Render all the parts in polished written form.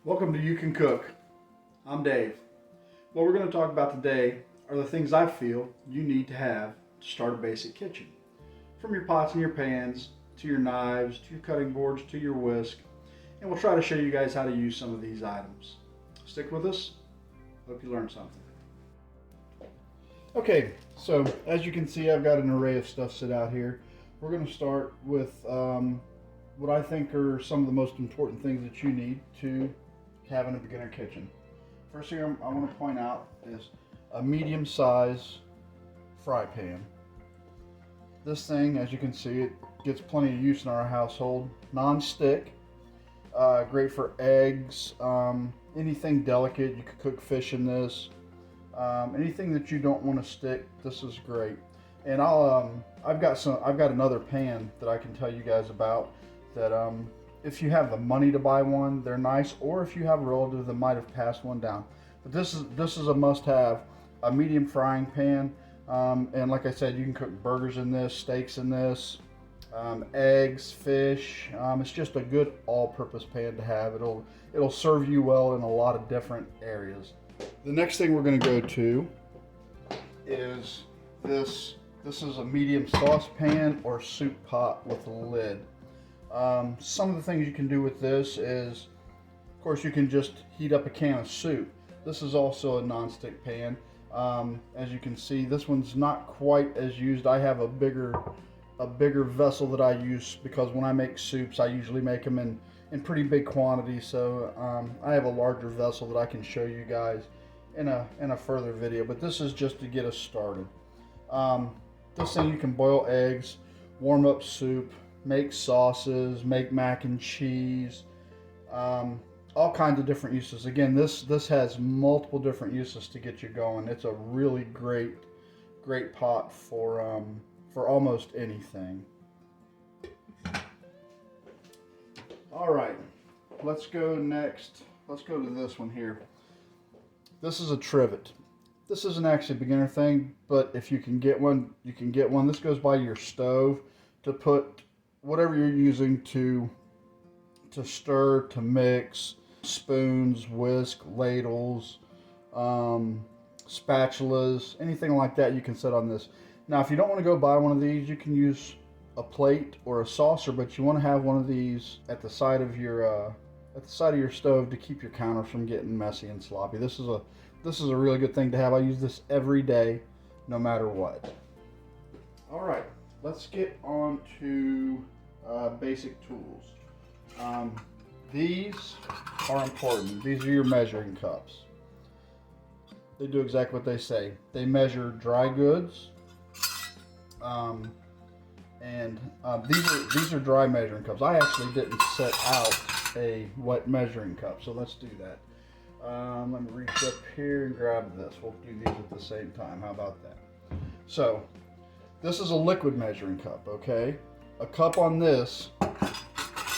Welcome to You Can Cook. I'm Dave. What we're going to talk about today are the things I feel you need to have to start a basic kitchen. From your pots and your pans, to your knives, to your cutting boards, to your whisk. And we'll try to show you guys how to use some of these items. Stick with us. Hope you learned something. Okay, so as you can see, I've got an array of stuff set out here. We're going to start with what I think are some of the most important things that you need to have in a beginner kitchen. First thing I want to point out is a medium size fry pan. This thing, as you can see, it gets plenty of use in our household. Non-stick, great for eggs, anything delicate. You could cook fish in this. Anything that you don't want to stick, this is great. And I've got another pan that I can tell you guys about that if you have the money to buy one, they're nice, or if you have a relative that might have passed one down. But this is a must-have, a medium frying pan, and like I said, you can cook burgers in this, steaks in this, eggs, fish. It's just a good all-purpose pan to have. It'll serve you well in a lot of different areas. The next thing we're going to go to is this. This is a medium saucepan or soup pot with a lid. Some of the things you can do with this is, of course, you can just heat up a can of soup. This is also a non-stick pan. As you can see, this one's not quite as used. I have a bigger vessel that I use because when I make soups, I usually make them in pretty big quantities. So I have a larger vessel that I can show you guys in a further video. But this is just to get us started. This thing, you can boil eggs, warm up soup, make sauces, make mac and cheese, all kinds of different uses. Again, this has multiple different uses to get you going. It's a really great pot for almost anything. All right, let's go next. Let's go to this one here. This is a trivet. This isn't actually a beginner thing, but if you can get one, you can get one. This goes by your stove to put whatever you're using to stir, to mix, spoons, whisk, ladles, spatulas, anything like that you can set on this. Now, if you don't want to go buy one of these, you can use a plate or a saucer, but you want to have one of these at the side of your stove to keep your counters from getting messy and sloppy. This is a really good thing to have. I use this every day, no matter what. All right, let's get on to basic tools. These are important. These are your measuring cups. They do exactly what they say. They measure dry goods, and these are dry measuring cups. I actually didn't set out a wet measuring cup, so let's do that. Let me reach up here and grab this. We'll do these at the same time. How about that? So, this is a liquid measuring cup, okay? A cup on this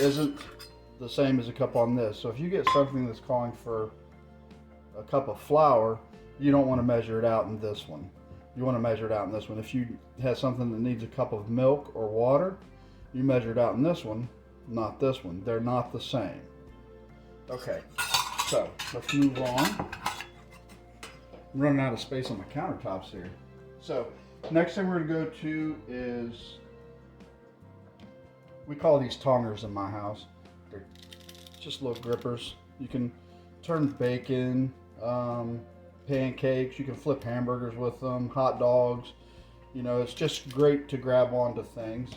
isn't the same as a cup on this. So if you get something that's calling for a cup of flour, you don't want to measure it out in this one. You want to measure it out in this one. If you have something that needs a cup of milk or water, you measure it out in this one, not this one. They're not the same. Okay, so let's move on. I'm running out of space on my countertops here. So next thing we're going to go to is, we call these tongers in my house. They're just little grippers. You can turn bacon, pancakes, you can flip hamburgers with them, hot dogs. You know, it's just great to grab onto things.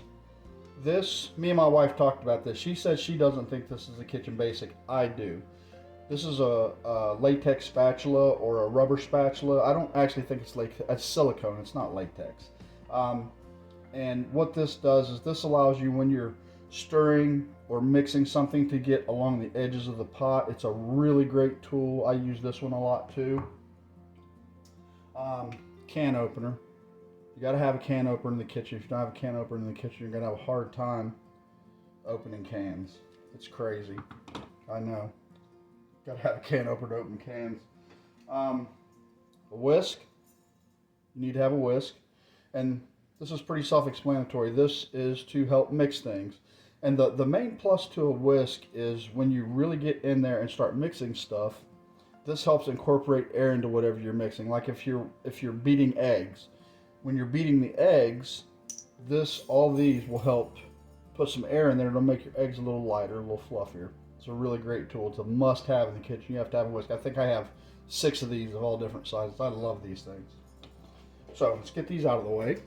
This, me and my wife talked about this. She said she doesn't think this is a kitchen basic. I do. This is a latex spatula or a rubber spatula. I don't actually think it's latex. It's silicone. It's not latex. And what this does is this allows you, when you're stirring or mixing something, to get along the edges of the pot. It's a really great tool. I use this one a lot too. Can opener. You got to have a can opener in the kitchen. If you don't have a can opener in the kitchen, you're going to have a hard time opening cans. It's crazy. I know. Got to have a can opener to open cans. A whisk. You need to have a whisk. And this is pretty self-explanatory. This is to help mix things. And the main plus to a whisk is when you really get in there and start mixing stuff, this helps incorporate air into whatever you're mixing. Like if you're beating eggs, when you're beating the eggs, all these will help put some air in there. It'll make your eggs a little lighter, a little fluffier. It's a really great tool. It's a must-have in the kitchen. You have to have a whisk. I think I have 6 of these of all different sizes. I love these things. So let's get these out of the way.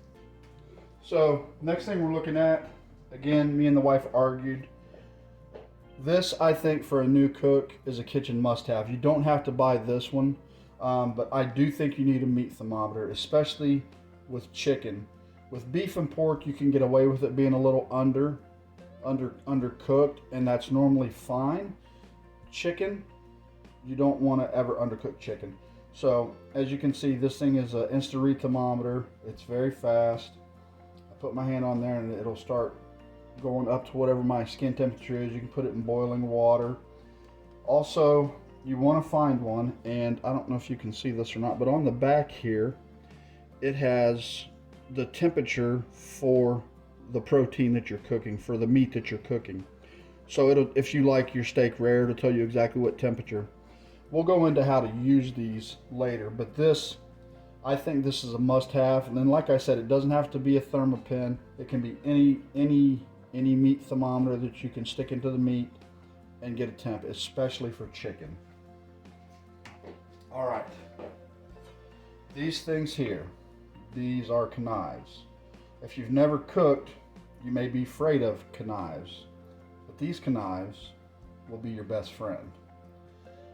So next thing we're looking at, again, me and the wife argued. This, I think, for a new cook is a kitchen must-have. You don't have to buy this one, but I do think you need a meat thermometer, especially with chicken. With beef and pork, you can get away with it being a little undercooked, and that's normally fine. Chicken, you don't want to ever undercook chicken. So as you can see, this thing is an instant read thermometer. It's very fast. I put my hand on there and it'll start going up to whatever my skin temperature is. You can put it in boiling water. Also, you want to find one, and I don't know if you can see this or not, but on the back here it has the temperature for the protein that you're cooking, for the meat that you're cooking. So if you like your steak rare, it'll tell you exactly what temperature. We'll go into how to use these later, but I think this is a must-have. And then, like I said, it doesn't have to be a thermopin. It can be any meat thermometer that you can stick into the meat and get a temp, especially for chicken. All right, these things here, these are knives. If you've never cooked, you may be afraid of knives, but these knives will be your best friend.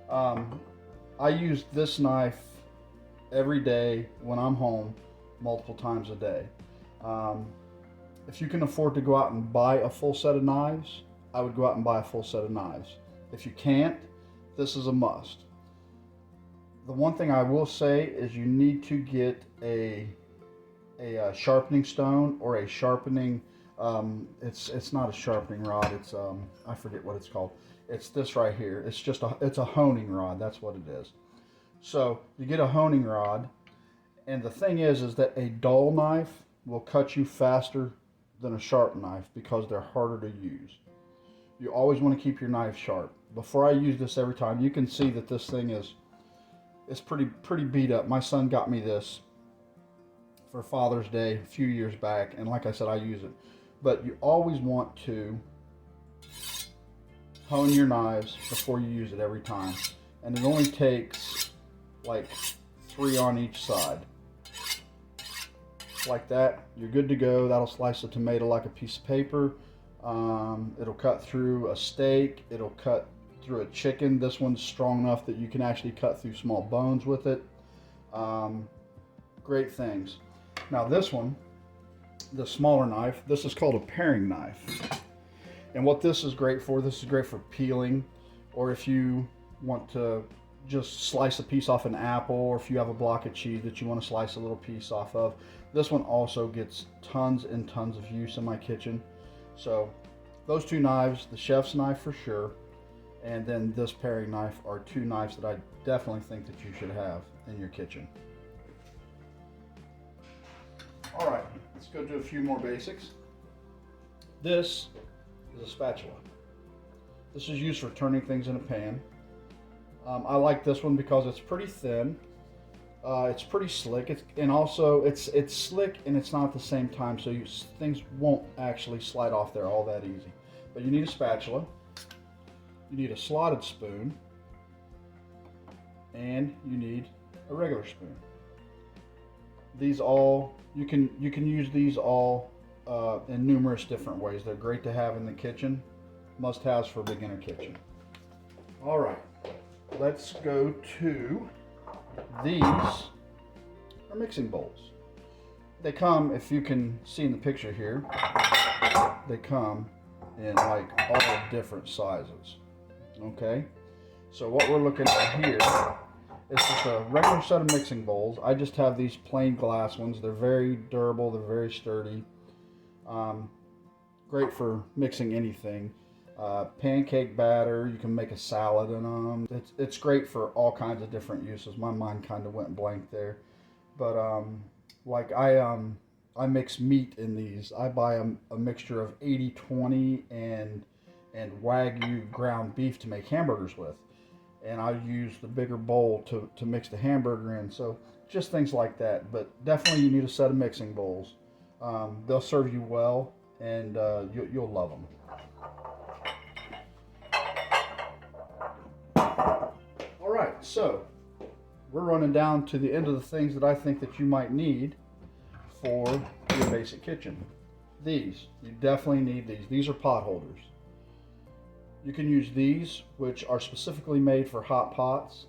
I use this knife every day when I'm home, multiple times a day. If you can afford to go out and buy a full set of knives, I would go out and buy a full set of knives. If you can't, this is a must. The one thing I will say is you need to get a sharpening stone or a sharpening, it's not a sharpening rod, it's I forget what it's called. It's this right here. It's a honing rod. That's what it is. So you get a honing rod, and the thing is that a dull knife will cut you faster than a sharp knife because they're harder to use. You always want to keep your knife sharp. Before I use this every time, you can see that this thing is pretty beat up. My son got me this for Father's Day a few years back, and like I said, I use it. But you always want to hone your knives before you use it every time, and it only takes like 3 on each side. Like that, you're good to go. That'll slice a tomato like a piece of paper. It'll cut through a steak. It'll cut through a chicken. This one's strong enough that you can actually cut through small bones with it. Great things. Now this one, the smaller knife, this is called a paring knife. And what this is great for peeling, or if you want to just slice a piece off an apple, or if you have a block of cheese that you want to slice a little piece off of. This one also gets tons and tons of use in my kitchen. So those 2 knives, the chef's knife for sure, and then this paring knife, are 2 knives that I definitely think that you should have in your kitchen. All right, let's go do a few more basics. This is a spatula. This is used for turning things in a pan. I like this one because it's pretty thin. It's pretty slick, and also it's slick and it's not at the same time, so things won't actually slide off there all that easy. But you need a spatula, you need a slotted spoon, and you need a regular spoon. These all, you can use these all in numerous different ways. They're great to have in the kitchen, must-haves for a beginner kitchen. All right, let's go to these are mixing bowls. They come, if you can see in the picture here, they come in like all different sizes. Okay, so what we're looking at here is just a regular set of mixing bowls. I just have these plain glass ones. They're very durable, they're very sturdy. Great for mixing anything. Pancake batter, you can make a salad in them. It's great for all kinds of different uses. My mind kind of went blank there, but like I I mix meat in these. I buy a mixture of 80/20 and Wagyu ground beef to make hamburgers with. And I use the bigger bowl to mix the hamburger in. So just things like that. But definitely you need a set of mixing bowls. They'll serve you well, and you'll love them. All right, so we're running down to the end of the things that I think that you might need for your basic kitchen. These, you definitely need these. These are pot holders. You can use these, which are specifically made for hot pots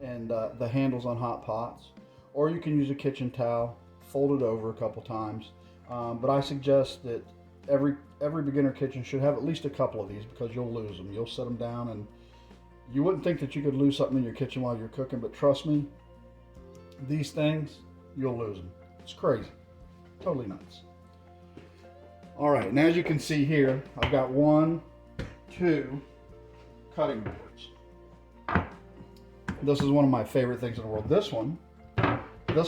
and the handles on hot pots, or you can use a kitchen towel, fold it over a couple times. But I suggest that every beginner kitchen should have at least a couple of these, because you'll lose them. You'll set them down, and you wouldn't think that you could lose something in your kitchen while you're cooking, but trust me, these things, you'll lose them. It's crazy. Totally nuts. All right, and as you can see here, I've got 1, 2 cutting boards. This is one of my favorite things in the world. This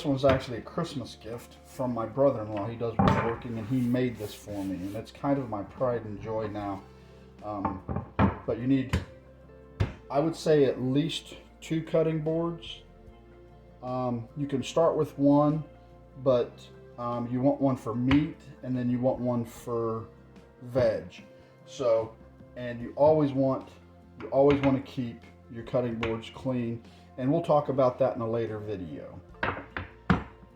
one's actually a Christmas gift from my brother-in-law. He does woodworking, and he made this for me, and it's kind of my pride and joy now. But you need, I would say, at least 2 cutting boards. You can start with 1, but you want one for meat, and then you want one for veg. So, and you always want to keep your cutting boards clean, and we'll talk about that in a later video.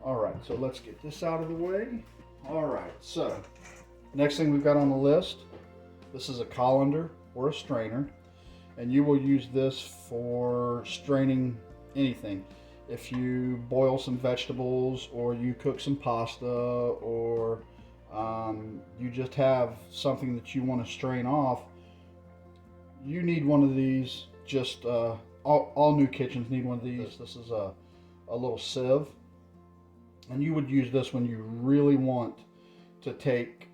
All right, so let's get this out of the way. All right, so next thing we've got on the list, this is a colander or a strainer, and you will use this for straining anything. If you boil some vegetables, or you cook some pasta, or you just have something that you want to strain off, you need one of these. Just all new kitchens need one of these. This is a little sieve, and you would use this when you really want to take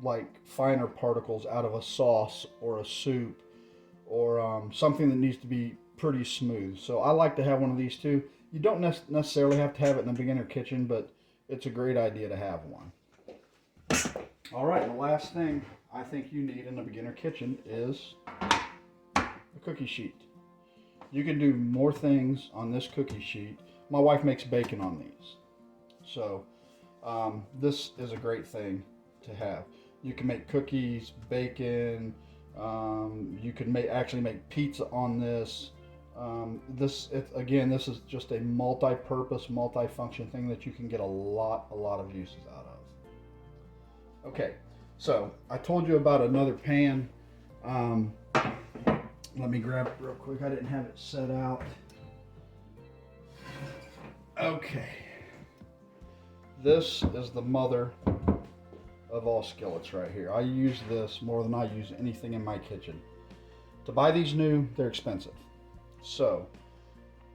like finer particles out of a sauce or a soup, or something that needs to be pretty smooth. So I like to have one of these too. You don't necessarily have to have it in a beginner kitchen, but it's a great idea to have one. All right, the last thing I think you need in a beginner kitchen is a cookie sheet. You can do more things on this cookie sheet. My wife makes bacon on these, so this is a great thing to have. You can make cookies, bacon. You can actually make pizza on this. Again, this is just a multi-purpose, multi-function thing that you can get a lot of uses out of. Okay, so I told you about another pan. Let me grab it real quick. I didn't have it set out. Okay, this is the mother of all skillets right here. I use this more than I use anything in my kitchen. To buy these new, they're expensive. So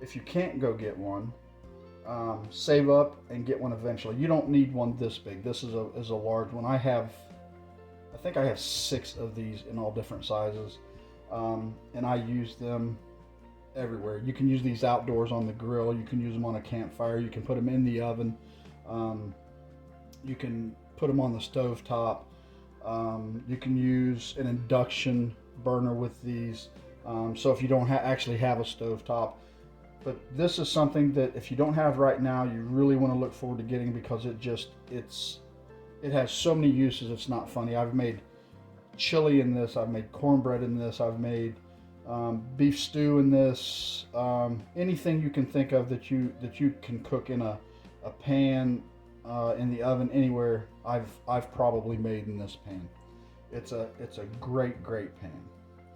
if you can't go get one, save up and get one eventually. You don't need one this big. This is a large one. I think I have 6 of these in all different sizes, and I use them everywhere. You can use these outdoors on the grill. You can use them on a campfire. You can put them in the oven. You can put them on the stove top. You can use an induction burner with these. So if you don't actually have a stove top, but this is something that if you don't have right now, you really want to look forward to getting, because it has so many uses. It's not funny. I've made chili in this. I've made cornbread in this. I've made beef stew in this. Anything you can think of that you can cook in a pan, in the oven, anywhere, I've probably made in this pan. It's a great pan.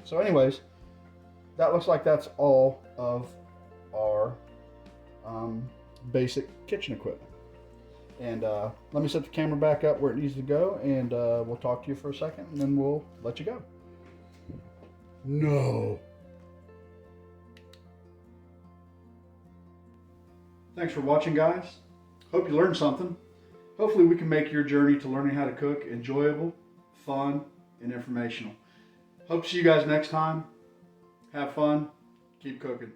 So anyways, that looks like that's all of our basic kitchen equipment. And let me set the camera back up where it needs to go, and we'll talk to you for a second, and then we'll let you go. No. Thanks for watching, guys. Hope you learned something. Hopefully we can make your journey to learning how to cook enjoyable, fun, and informational. Hope to see you guys next time. Have fun. Keep cooking.